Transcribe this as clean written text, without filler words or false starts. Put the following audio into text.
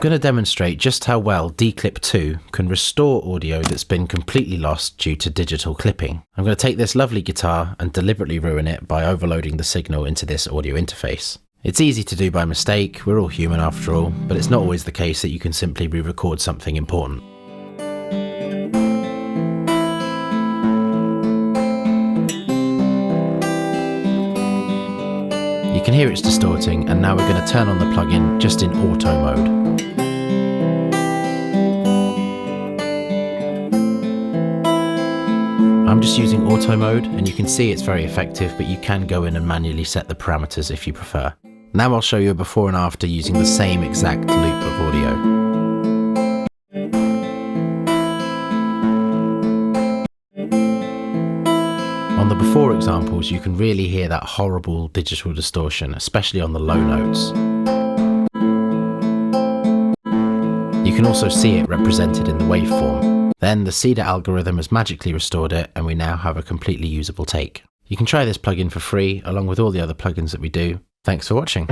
going to demonstrate just how well Declip 2 can restore audio that's been completely lost due to digital clipping. I'm going to take this lovely guitar and deliberately ruin it by overloading the signal into this audio interface. It's easy to do by mistake, we're all human after all, but it's not always the case that you can simply re-record something important. You can hear it's distorting, and now we're going to turn on the plugin just in auto mode. I'm just using auto mode, and you can see it's very effective, but you can go in and manually set the parameters if you prefer. Now I'll show you a before and after using the same exact loop of audio. On the before examples, you can really hear that horrible digital distortion, especially on the low notes. You can also see it represented in the waveform. Then the CEDAR algorithm has magically restored it, and we now have a completely usable take. You can try this plugin for free, along with all the other plugins that we do. Thanks for watching.